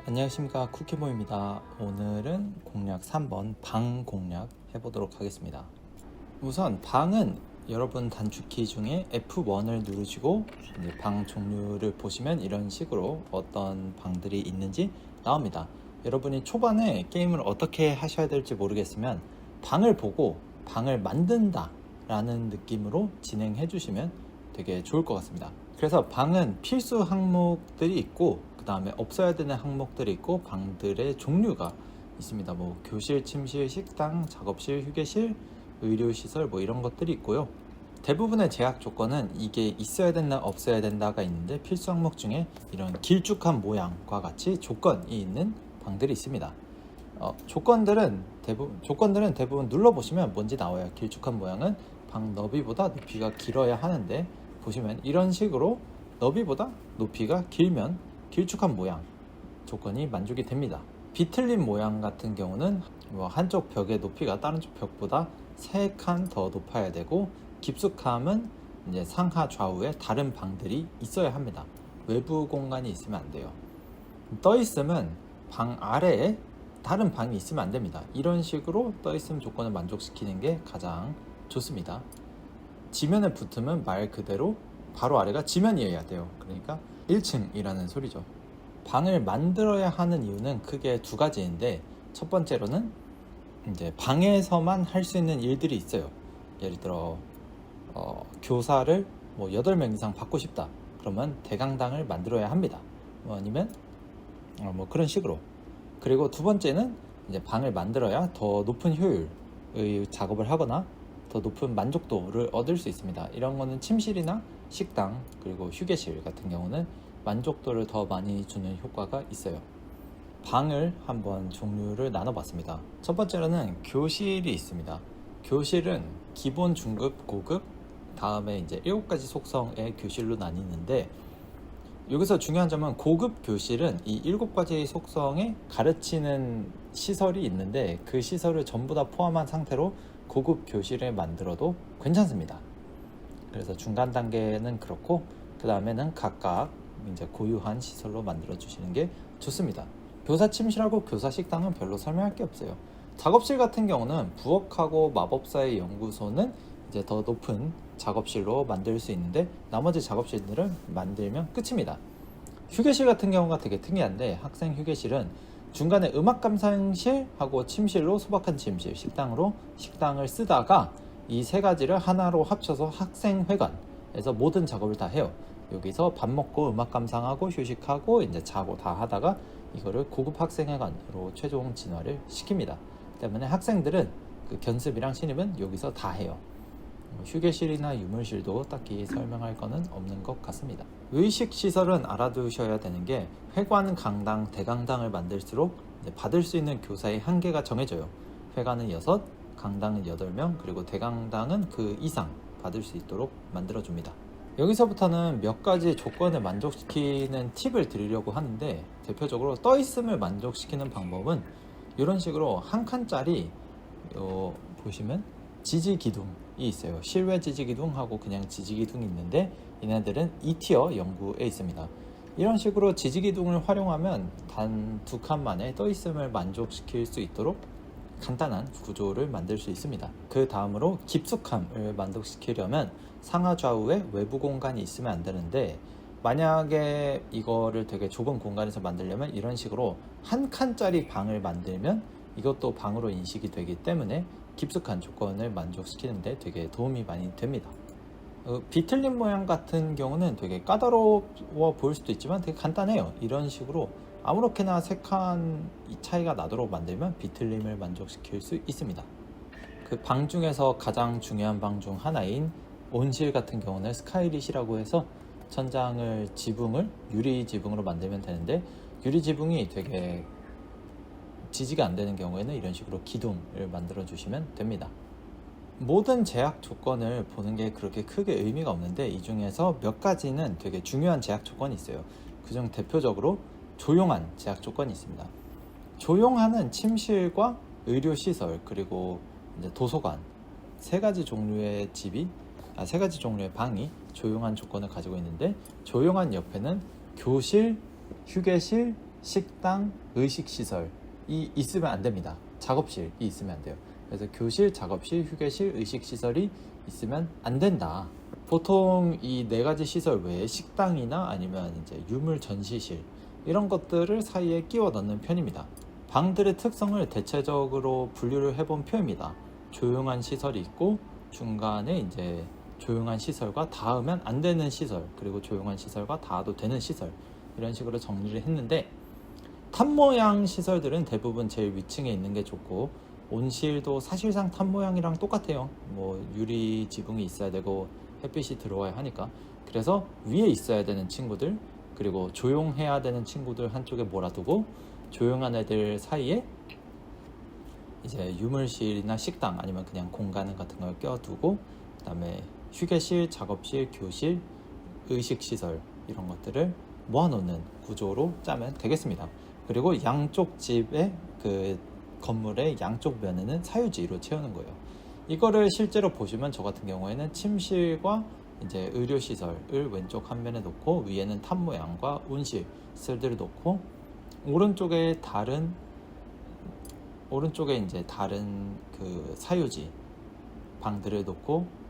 안녕하십니까, 쿠키모입니다. 오늘은 공략 3번 방 공략 해보도록 하겠습니다. 우선 방은 여러분 단축키 중에 F1을 누르시고 이제 방 종류를 보시면 이런 식으로 어떤 방들이 있는지 나옵니다. 여러분이 초반에 게임을 어떻게 하셔야 될지 모르겠으면 방을 보고 방을 만든다 라는 느낌으로 진행해 주시면 되게 좋을 것 같습니다. 그래서 방은 필수 항목들이 있고 그 다음에 없어야 되는 항목들이 있고 방들의 종류가 있습니다. 뭐 교실, 침실, 식당, 작업실, 휴게실, 의료시설 뭐 이런 것들이 있고요. 대부분의 제약 조건은 이게 있어야 된다 없어야 된다가 있는데 필수 항목 중에 이런 길쭉한 모양과 같이 조건이 있는 방들이 있습니다. 조건들은 대부분 눌러보시면 뭔지 나와요. 길쭉한 모양은 방 너비보다 높이가 길어야 하는데 보시면 이런 식으로 너비보다 높이가 길면 길쭉한 모양 조건이 만족이 됩니다. 비틀린 모양 같은 경우는 한쪽 벽의 높이가 다른 쪽 벽보다 3칸 더 높아야 되고 깊숙함은 이제 상하 좌우에 다른 방들이 있어야 합니다. 외부 공간이 있으면 안 돼요. 떠 있으면 방 아래에 다른 방이 있으면 안 됩니다. 이런 식으로 떠 있음 조건을 만족시키는 게 가장 좋습니다. 지면에 붙으면 말 그대로 바로 아래가 지면이어야 돼요. 그러니까 1층이라는 소리죠. 방을 만들어야 하는 이유는 크게 두 가지인데, 첫 번째로는 이제 방에서만 할 수 있는 일들이 있어요. 예를 들어 교사를 뭐 8명 이상 받고 싶다. 그러면 대강당을 만들어야 합니다. 아니면 뭐 그런 식으로. 그리고 두 번째는 이제 방을 만들어야 더 높은 효율의 작업을 하거나 더 높은 만족도를 얻을 수 있습니다. 이런 거는 침실이나 식당 그리고 휴게실 같은 경우는 만족도를 더 많이 주는 효과가 있어요. 방을 한번 종류를 나눠봤습니다. 첫 번째로는 교실이 있습니다. 교실은 기본, 중급, 고급, 다음에 이제 7가지 속성의 교실로 나뉘는데, 여기서 중요한 점은 고급 교실은 이 7가지 속성에 가르치는 시설이 있는데 그 시설을 전부 다 포함한 상태로 고급 교실을 만들어도 괜찮습니다. 그래서 중간 단계는 그렇고 그 다음에는 각각 이제 고유한 시설로 만들어 주시는 게 좋습니다. 교사 침실하고 교사 식당은 별로 설명할 게 없어요. 작업실 같은 경우는 부엌하고 마법사의 연구소는 이제 더 높은 작업실로 만들 수 있는데 나머지 작업실들을 만들면 끝입니다. 휴게실 같은 경우가 되게 특이한데, 학생 휴게실은 중간에 음악 감상실하고 침실로 소박한 침실, 식당으로 식당을 쓰다가 이 세 가지를 하나로 합쳐서 학생회관에서 모든 작업을 다 해요. 여기서 밥 먹고 음악 감상하고 휴식하고 이제 자고 다 하다가 이거를 고급 학생회관으로 최종 진화를 시킵니다. 때문에 학생들은 그 견습이랑 신입은 여기서 다 해요. 휴게실이나 유물실도 딱히 설명할 거는 없는 것 같습니다. 의식 시설은 알아두셔야 되는 게, 회관, 강당, 대강당을 만들수록 받을 수 있는 교사의 한계가 정해져요. 회관은 6, 강당은 8명, 그리고 대강당은 그 이상 받을 수 있도록 만들어줍니다. 여기서부터는 몇 가지 조건을 만족시키는 팁을 드리려고 하는데, 대표적으로 떠있음을 만족시키는 방법은 이런 식으로 한 칸짜리 보시면 지지기둥이 있어요. 실외 지지기둥하고 그냥 지지기둥이 있는데 얘네들은 2티어 연구에 있습니다. 이런 식으로 지지기둥을 활용하면 단 2칸 만에 떠있음을 만족시킬 수 있도록 간단한 구조를 만들 수 있습니다. 그 다음으로 깊숙함을 만족시키려면 상하 좌우에 외부 공간이 있으면 안 되는데, 만약에 이거를 되게 좁은 공간에서 만들려면 이런 식으로 한 칸짜리 방을 만들면 이것도 방으로 인식이 되기 때문에 깊숙한 조건을 만족시키는데 되게 도움이 많이 됩니다. 비틀린 모양 같은 경우는 되게 까다로워 보일 수도 있지만 되게 간단해요. 이런 식으로 아무렇게나 3칸 차이가 나도록 만들면 비틀림을 만족시킬 수 있습니다. 그 방 중에서 가장 중요한 방 중 하나인 온실 같은 경우는 스카이릿이라고 해서 천장을 지붕을 유리 지붕으로 만들면 되는데, 유리 지붕이 되게 지지가 안 되는 경우에는 이런 식으로 기둥을 만들어 주시면 됩니다. 모든 제약 조건을 보는 게 그렇게 크게 의미가 없는데, 이 중에서 몇 가지는 되게 중요한 제약 조건이 있어요. 그중 대표적으로 조용한 제약 조건이 있습니다. 조용한은 침실과 의료시설 그리고 이제 도서관 세 가지 종류의 방이 조용한 조건을 가지고 있는데, 조용한 옆에는 교실, 휴게실, 식당, 의식시설이 있으면 안 됩니다. 작업실이 있으면 안 돼요. 그래서 교실, 작업실, 휴게실, 의식시설이 있으면 안 된다. 보통 이 네 가지 시설 외에 식당이나 아니면 이제 유물 전시실 이런 것들을 사이에 끼워 넣는 편입니다. 방들의 특성을 대체적으로 분류를 해본 표입니다. 조용한 시설이 있고 중간에 이제 조용한 시설과 닿으면 안 되는 시설, 그리고 조용한 시설과 닿아도 되는 시설, 이런 식으로 정리를 했는데, 탑 모양 시설들은 대부분 제일 위층에 있는 게 좋고, 온실도 사실상 탑 모양이랑 똑같아요. 뭐 유리 지붕이 있어야 되고 햇빛이 들어와야 하니까. 그래서 위에 있어야 되는 친구들, 그리고 조용해야 되는 친구들 한쪽에 몰아두고, 조용한 애들 사이에 이제 유물실이나 식당 아니면 그냥 공간 같은 걸 껴두고, 그 다음에 휴게실, 작업실, 교실, 의식시설 이런 것들을 모아놓는 구조로 짜면 되겠습니다. 그리고 양쪽 집의 그 건물의 양쪽 면에는 사유지로 채우는 거예요. 이거를 실제로 보시면 저 같은 경우에는 침실과 이제 의료시설을 왼쪽 한 면에 놓고, 위에는 탑 모양과 온실 시설들을 놓고, 오른쪽에 이제 다른 그 사유지 방들을 놓고,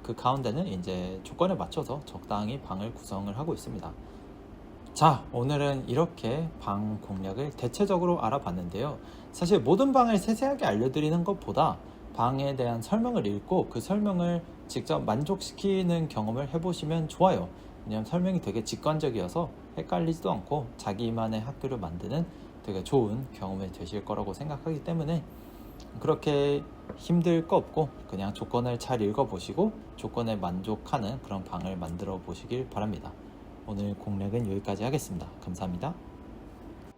그 가운데는 이제 조건에 맞춰서 적당히 방을 구성을 하고 있습니다. 자, 오늘은 이렇게 방 공략을 대체적으로 알아봤는데요. 사실 모든 방을 세세하게 알려드리는 것보다 방에 대한 설명을 읽고 그 설명을 직접 만족시키는 경험을 해보시면 좋아요. 왜냐하면 설명이 되게 직관적이어서 헷갈리지도 않고 자기만의 학교를 만드는 되게 좋은 경험이 되실 거라고 생각하기 때문에, 그렇게 힘들 거 없고 그냥 조건을 잘 읽어보시고 조건에 만족하는 그런 방을 만들어 보시길 바랍니다. 오늘 공략은 여기까지 하겠습니다. 감사합니다.